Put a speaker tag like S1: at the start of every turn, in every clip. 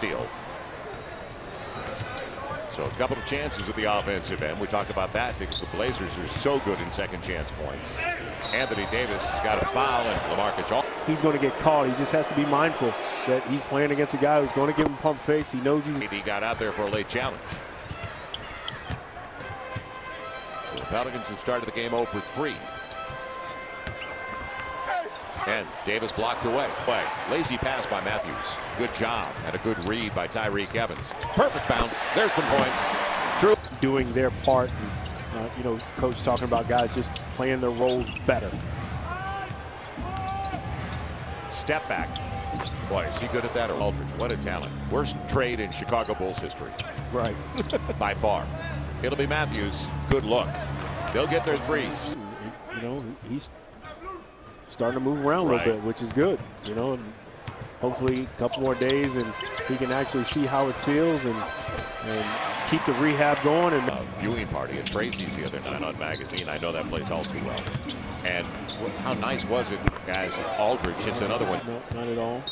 S1: steal. So a couple of chances at the offensive end. We talked about that because the Blazers are so good in second chance points. Anthony Davis has got a foul, and LaMarcus.
S2: He's going to get caught. He just has to be mindful that he's playing against a guy who's going to give him pump fakes. He knows he's.
S1: He got out there for a late challenge. So the Pelicans have started the game 0 for 3. And Davis blocked away. Lazy pass by Matthews. Good job and a good read by Tyreke Evans. Perfect bounce. There's some points. True.
S2: Doing their part. And, coach talking about guys just playing their roles better.
S1: Step back. Boy, is he good at that? Or Aldridge, what a talent. Worst trade in Chicago Bulls history.
S2: Right.
S1: By far. It'll be Matthews. Good look. They'll get their threes.
S2: He's starting to move around a little bit, which is good. And hopefully a couple more days and he can actually see how it feels and keep the rehab going. And
S1: viewing party at Tracy's the other night on Magazine. I know that place all too well. And how nice was it as Aldridge hits another one?
S2: No, not at all.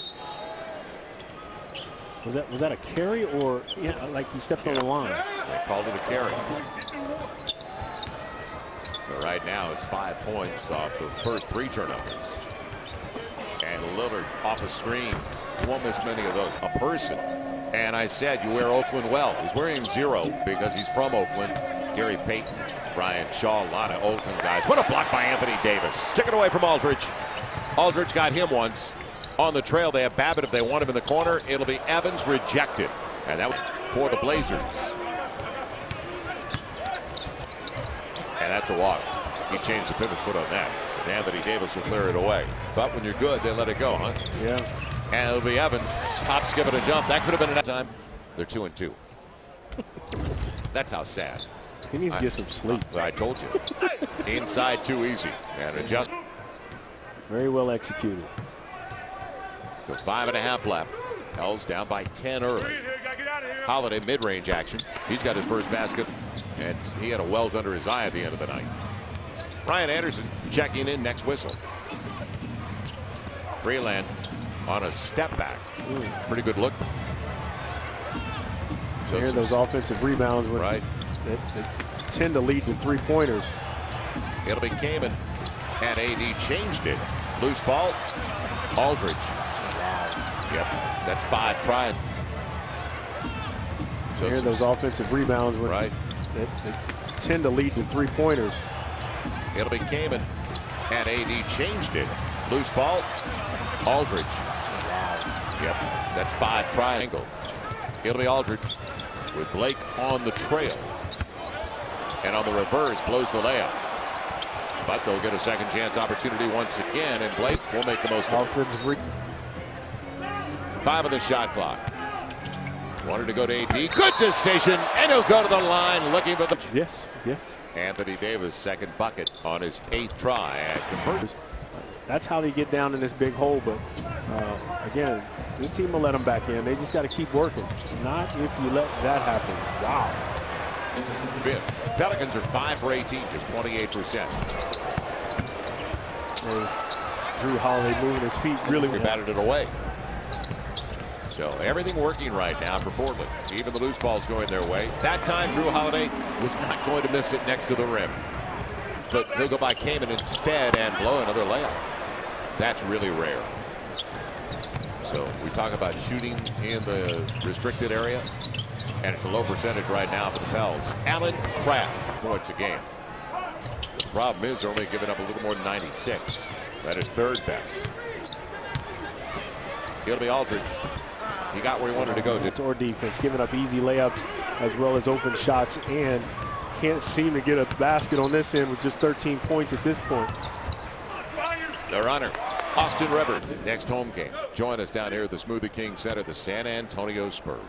S2: Was that a carry or like he stepped on the line?
S1: They called it a carry. So right now it's 5 points off the first 3 turnovers. And Lillard off a screen. You won't miss many of those. A person. And I said you wear Oakland well. He's wearing 0 because he's from Oakland. Gary Payton, Brian Shaw, a lot of Oakland guys. What a block by Anthony Davis. Took it away from Aldridge. Aldridge got him once. On the trail, they have Babbitt if they want him in the corner. It'll be Evans rejected. And that was for the Blazers. And that's a walk. He changed the pivot foot on that. Because Anthony Davis will clear it away. But when you're good, they let it go, huh?
S2: Yeah.
S1: And it'll be Evans. Hop, skip, and a jump. That could have been enough time. They're 2-2. That's how sad.
S2: He needs to get some sleep.
S1: I told you. Inside too easy. And adjust.
S2: Very well executed.
S1: So 5.5 left. Pels down by 10 early. Holiday mid-range action. He's got his first basket. And he had a welt under his eye at the end of the night. Ryan Anderson checking in next whistle. Freeland on a step back. Pretty good look.
S2: So hear those offensive rebounds when they tend to lead to 3-pointers.
S1: It'll be Kaman. And AD changed it. Loose ball. Aldridge. Yep. That's 5 trying.
S2: So hear those offensive rebounds when they tend to lead to 3-pointers.
S1: It'll be Kaman. And AD changed it. Loose ball. Aldridge. Yep. That's 5 triangle. It'll be Aldridge with Blake on the trail. And on the reverse, blows the layup. But they'll get a second chance opportunity once again, and Blake will make the most of it. 5 on the shot clock. Wanted to go to AD. Good decision, and he'll go to the line looking for the...
S2: Yes.
S1: Anthony Davis, second bucket on his 8th try and converts.
S2: That's how they get down in this big hole, but again, this team will let them back in. They just got to keep working. Not if you let that happen. Wow.
S1: Pelicans are 5 for 18, just 28%.
S2: There's Drew Holiday moving his feet really well.
S1: Batted it away. So everything working right now for Portland. Even the loose ball's going their way. That time Drew Holiday was not going to miss it next to the rim. But he'll go by Kaman instead and blow another layup. That's really rare. So we talk about shooting in the restricted area. And it's a low percentage right now for the Pels. Allen Craft points a game. The problem is they're only giving up a little more than 96. That is 3rd best. It'll be Aldridge. He got where he wanted to go.
S2: It's or defense, giving up easy layups as well as open shots, and can't seem to get a basket on this end with just 13 points at this point.
S1: The runner, Austin Rivers, next home game. Join us down here at the Smoothie King Center, the San Antonio Spurs.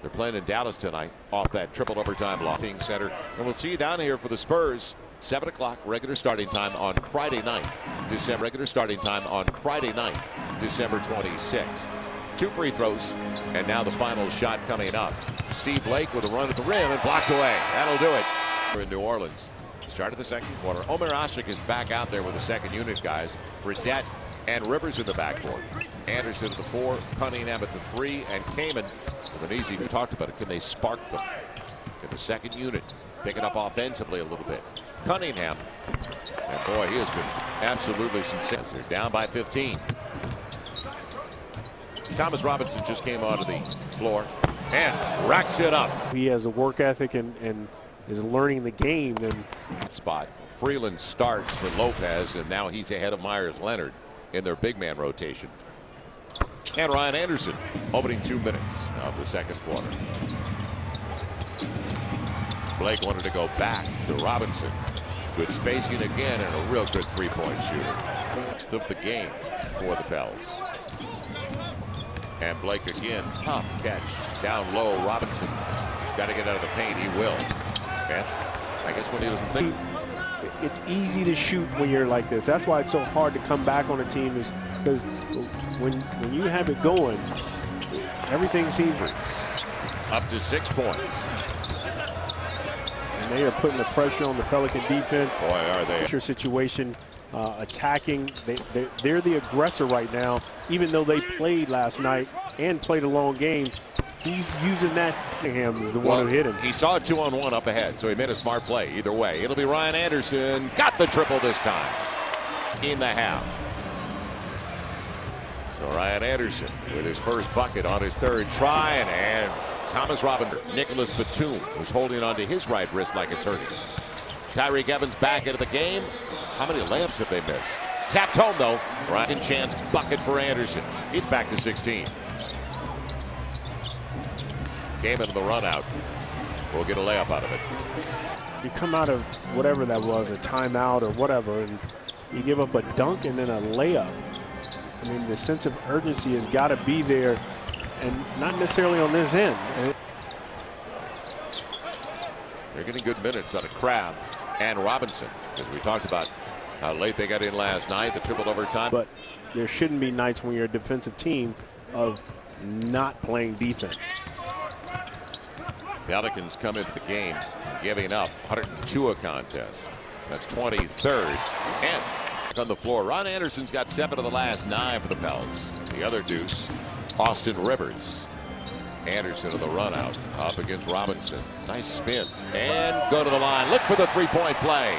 S1: They're playing in Dallas tonight off that triple overtime loss. King Center. And we'll see you down here for the Spurs. 7 o'clock regular starting time on Friday night. Regular starting time on Friday night, December 26th. 2 free throws. And now the final shot coming up. Steve Blake with a run at the rim and blocked away. That'll do it. We're in New Orleans. Start of the second quarter. Omer Ashik is back out there with the second unit guys. Fredette And Rivers in the backcourt. Anderson at the 4, Cunningham at the 3, and Kamen with an easy. We talked about it. Can they spark them in the second unit? Pick it up offensively a little bit. Cunningham. And boy, he has been absolutely sincere. They're down by 15. Thomas Robinson just came onto the floor and racks it up.
S2: He has a work ethic and is learning the game. And
S1: spot. Freeland starts for Lopez, and now he's ahead of Myers Leonard in their big man rotation. And Ryan Anderson opening 2 minutes of the second quarter. Blake wanted to go back to Robinson. Good spacing again, and a real good three-point shooter. Next of the game for the Pels. And Blake again, tough catch. Down low, Robinson. Got to get out of the paint, he will. And I guess when he was thinking.
S2: It's easy to shoot when you're like this. That's why it's so hard to come back on a team, is because when you have it going, everything seems
S1: up to 6 points.
S2: And they are putting the pressure on the Pelican defense.
S1: Boy, are they.
S2: Pressure situation, attacking. They're the aggressor right now, even though they played last night and played a long game. He's using that. Cunningham is the one who hit him.
S1: He saw a 2-on-1 up ahead, so he made a smart play. Either way, it'll be Ryan Anderson. Got the triple this time in the half. So Ryan Anderson with his first bucket on his third try, and Thomas Robinson. Nicholas Batum was holding onto his right wrist like it's hurting. Tyreek Evans back into the game. How many layups have they missed? Tapped home though. Ryan chance bucket for Anderson. He's back to 16. Came into the run out. We'll get a layup out of it.
S2: You come out of whatever that was, a timeout or whatever, and you give up a dunk and then a layup. I mean, the sense of urgency has got to be there, and not necessarily on this end.
S1: They're getting good minutes out of Crabbe and Robinson, because we talked about how late they got in last night, the triple overtime.
S2: But there shouldn't be nights when you're a defensive team of not playing defense.
S1: Pelicans come into the game giving up 102 a contest. That's 23rd. And on the floor, Ron Anderson's got 7 of the last 9 for the Pels. The other deuce, Austin Rivers. Anderson of the run out up against Robinson. Nice spin and go to the line. Look for the three-point play.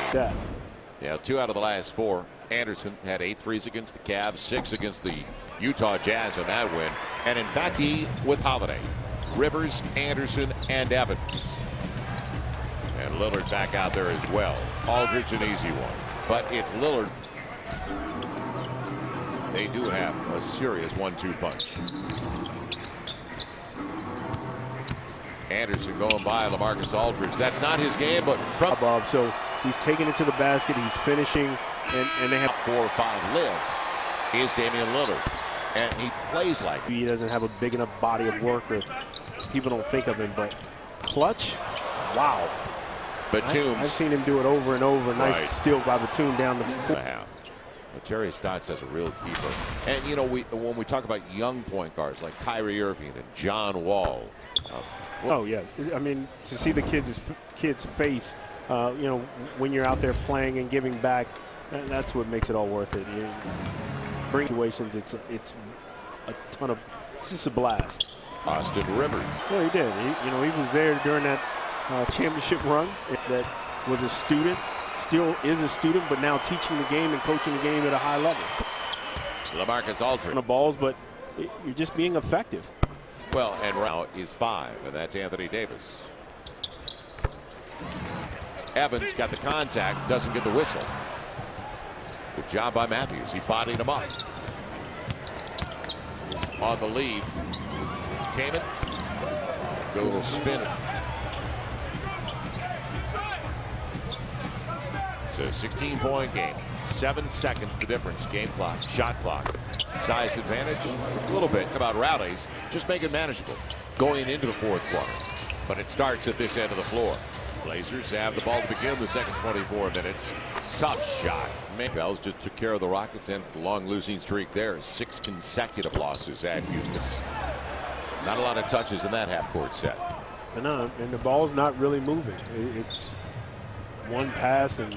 S1: Yeah, 2 out of the last 4. Anderson had 8 threes against the Cavs, 6 against the Utah Jazz in that win. And in fact, he with Holiday. Rivers, Anderson, and Evans. And Lillard back out there as well. Aldridge an easy one. But it's Lillard. They do have a serious 1-2 punch. Anderson going by LaMarcus Aldridge. That's not his game, but from
S2: Bob, so he's taking it to the basket, he's finishing, and they have
S1: 4 or 5 lists is Damian Lillard. And he plays like
S2: he doesn't have a big enough body of work, or people don't think of him, but clutch, wow.
S1: Batum.
S2: I've seen him do it over and over. Nice steal by Batum down the
S1: half. But Terry Stotts has a real keeper. And you know, when we talk about young point guards like Kyrie Irving and John Wall.
S2: Oh yeah, I mean, to see the kid's face, you know, when you're out there playing and giving back, that's what makes it all worth it. Bring situations, it's a ton of, it's just a blast.
S1: Austin Rivers.
S2: Well, he did. He was there during that championship run. That was a student, still is a student, but now teaching the game and coaching the game at a high level.
S1: LaMarcus Aldridge.
S2: On the balls, but you're just being effective.
S1: Well, and now is 5, and that's Anthony Davis. Evans got the contact, doesn't get the whistle. Good job by Matthews. He bodied him up. On the lead. Kamen. Good little spin. It's a 16-point game. 7 seconds the difference. Game clock, shot clock. Size advantage, a little bit. About rallies, just make it manageable going into the 4th quarter. But it starts at this end of the floor. Blazers have the ball to begin the second 24 minutes. Tough shot. Pels just took care of the Rockets, and long losing streak there. 6 consecutive losses at Houston. Not a lot of touches in that half-court set.
S2: And the ball's not really moving. It's one pass, and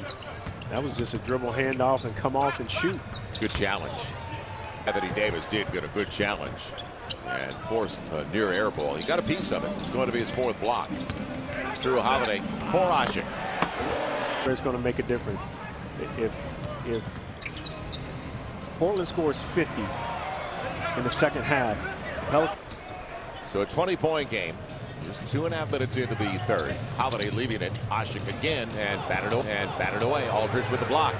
S2: that was just a dribble handoff and come off and shoot.
S1: Good challenge. Anthony Davis did get a good challenge and forced a near air ball. He got a piece of it. It's going to be his 4th block. Through Holiday for Ashik.
S2: It's going to make a difference. If Portland scores 50 in the second half,
S1: so a 20-point game. Just 2.5 minutes into the third. Holiday leaving it. Ashik again and batted away. Aldridge with the block.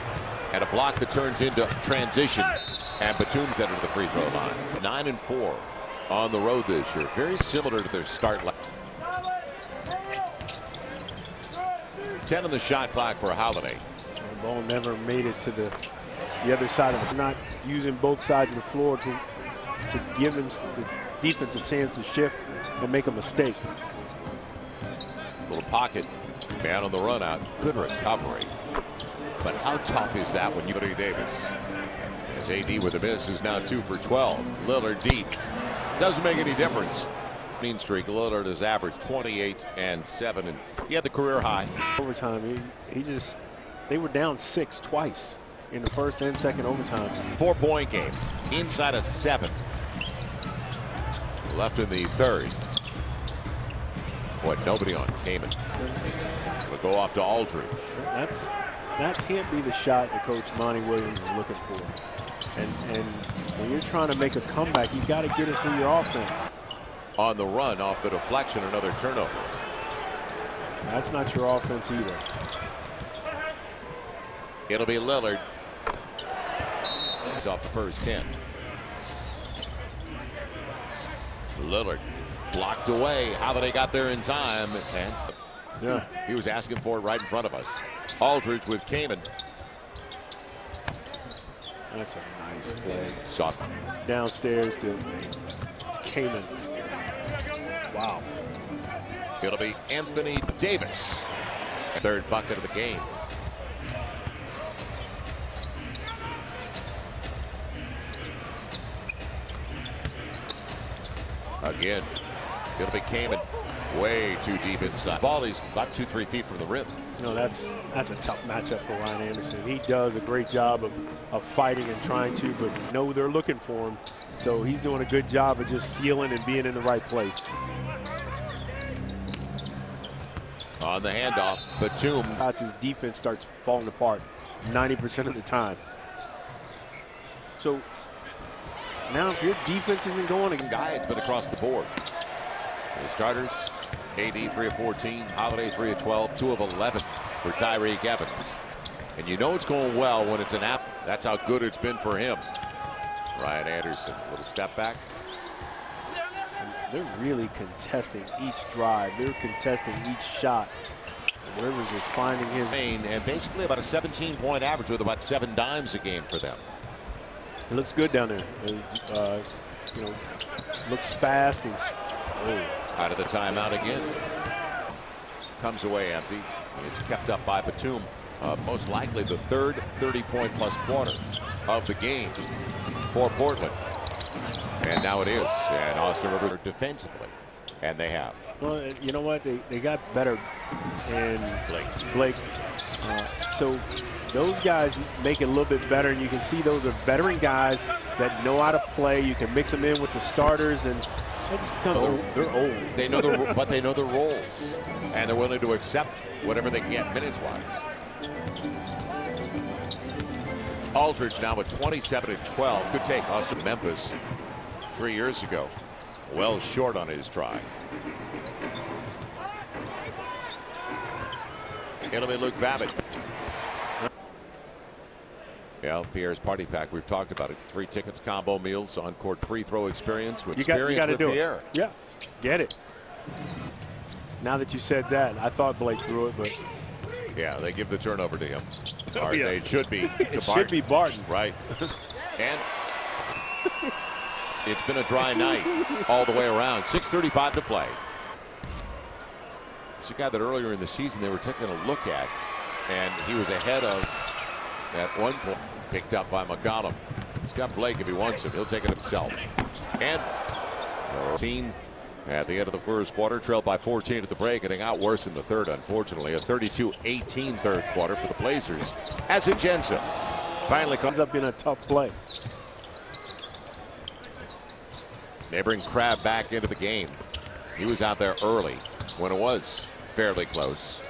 S1: And a block that turns into transition. And Batum's headed to the free throw line. 9-4 on the road this year. Very similar to their start. 10 on the shot clock for Holiday.
S2: The ball never made it to the other side of it. Not using both sides of the floor to give them the defense a chance to shift and make a mistake.
S1: Little pocket, man on the run out. Good recovery. But how tough is that when you go to Davis? As AD with a miss is now 2 for 12. Lillard deep. Doesn't make any difference. Mean streak. Lillard has averaged 28 and 7, and he had the career high.
S2: Overtime, they were down 6 twice in the first and second overtime.
S1: 4-point game. Inside of 7. Left in the third. Boy, nobody on Kaman. It'll go off to Aldridge.
S2: That can't be the shot that Coach Monty Williams is looking for. And when you're trying to make a comeback, you got to get it through your offense.
S1: On the run, off the deflection, another turnover.
S2: That's not your offense either.
S1: It'll be Lillard. He's off the first 10. Lillard blocked away. Holiday got there in time, and he was asking for it right in front of us. Aldridge with Kaman.
S2: That's a nice play.
S1: Soft.
S2: Downstairs to Kaman. Wow.
S1: It'll be Anthony Davis. 3rd bucket of the game. Again, it'll be Kaman. Way too deep inside. Ball is about 2-3 feet from the rim.
S2: No, that's a tough matchup for Ryan Anderson. He does a great job of fighting and trying to, but they're looking for him. So he's doing a good job of just sealing and being in the right place.
S1: On the handoff, Batum.
S2: His defense starts falling apart 90% of the time. So now if your defense isn't going,
S1: It's been across the board. The starters, AD 3 of 14, Holiday 3 of 12, 2 of 11 for Tyreke Evans. And you know it's going well when it's an app. That's how good it's been for him. Ryan Anderson, little step back.
S2: They're really contesting each drive. They're contesting each shot. And Rivers is finding his
S1: and basically about a 17-point average with about 7 dimes a game for them.
S2: It looks good down there. Looks fast and
S1: out of the timeout again. Comes away empty. It's kept up by Batum. Most likely the 3rd 30-point plus quarter of the game for Portland. And now it is. And Austin Rivers defensively. And they have.
S2: Well, you know what? They got better. And Blake. So those guys make it a little bit better. And you can see those are veteran guys that know how to play. You can mix them in with the starters. And they just become, they're old.
S1: They know but they know their roles. And they're willing to accept whatever they get minutes-wise. Aldridge now with 27 and 12. Could take Austin Memphis 3 years ago. Well short on his try. It'll be Luke Babbitt. Yeah, Pierre's Party Pack. We've talked about it. 3 tickets, combo meals, on-court free throw experience with experience with Pierre.
S2: Yeah, get it. Now that you said that, I thought Blake threw it, but
S1: yeah, they give the turnover to him. Or they should be.
S2: It should be Barton.
S1: Right. And it's been a dry night all the way around. 6:35 to play. It's a guy that earlier in the season they were taking a look at, and he was ahead of at one point. Picked up by McCollum. He's got Blake if he wants him. He'll take it himself. And 14 at the end of the first quarter, trailed by 14 at the break, and it got worse in the third, unfortunately. A 32-18 third quarter for the Blazers. As Jensen finally
S2: comes up in a tough play.
S1: They bring Crabbe back into the game. He was out there early when it was fairly close.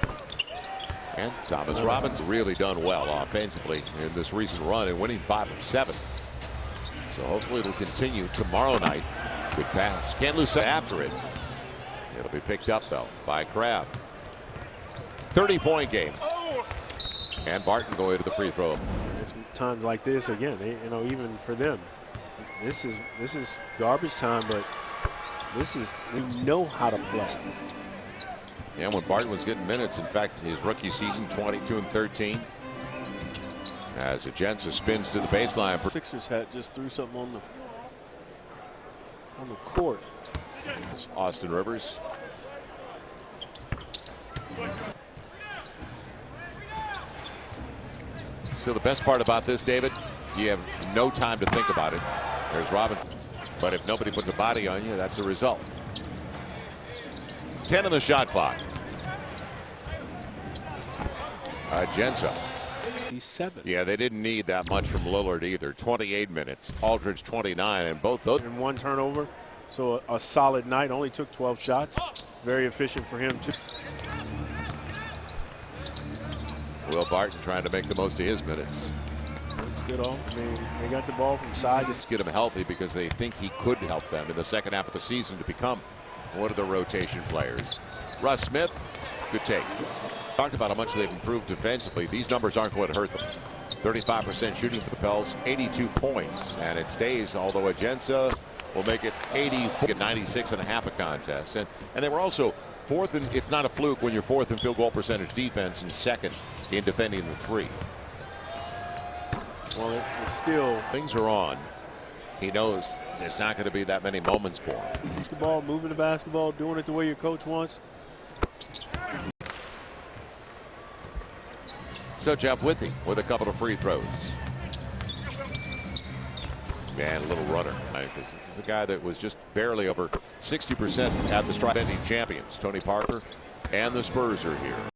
S1: And Thomas Robbins really done well offensively in this recent run and winning 5 of 7. So hopefully it'll continue tomorrow night. Good pass. Can't lose after it. It'll be picked up though by Crabbe. 30-point game. And Barton going to the free throw.
S2: It's times like this again. Even for them, this is garbage time, but we know how to play.
S1: And when Barton was getting minutes, in fact, his rookie season, 22 and 13. As Agenza spins to the baseline.
S3: Sixers hat just threw something on the court.
S1: Austin Rivers. So the best part about this, David, you have no time to think about it. There's Robinson. But if nobody puts a body on you, that's the result. 10 on the shot clock. Agenza.
S2: He's 7.
S1: Yeah, they didn't need that much from Lillard either. 28 minutes. Aldridge 29, and both those.
S2: And 1 turnover. So a solid night. Only took 12 shots. Very efficient for him too.
S1: Will Barton trying to make the most of his minutes.
S2: That's good. They got the ball from side
S1: to get him healthy because they think he could help them in the second half of the season to become one of the rotation players. Russ Smith, good take. Talked about how much they've improved defensively. These numbers aren't going to hurt them. 35% shooting for the Pels, 82 points, and it stays. Although Agenza will make it 84, 96.5 a contest, and they were also fourth. And it's not a fluke when you're fourth in field goal percentage defense and second in defending the 3.
S2: Well, it's still
S1: things are on. He knows there's not going to be that many moments for him.
S2: Basketball, moving the basketball, doing it the way your coach wants.
S1: So Jeff Withey with a couple of free throws. And a little runner. Because this is a guy that was just barely over 60% at the strike. Champions, Tony Parker and the Spurs are here.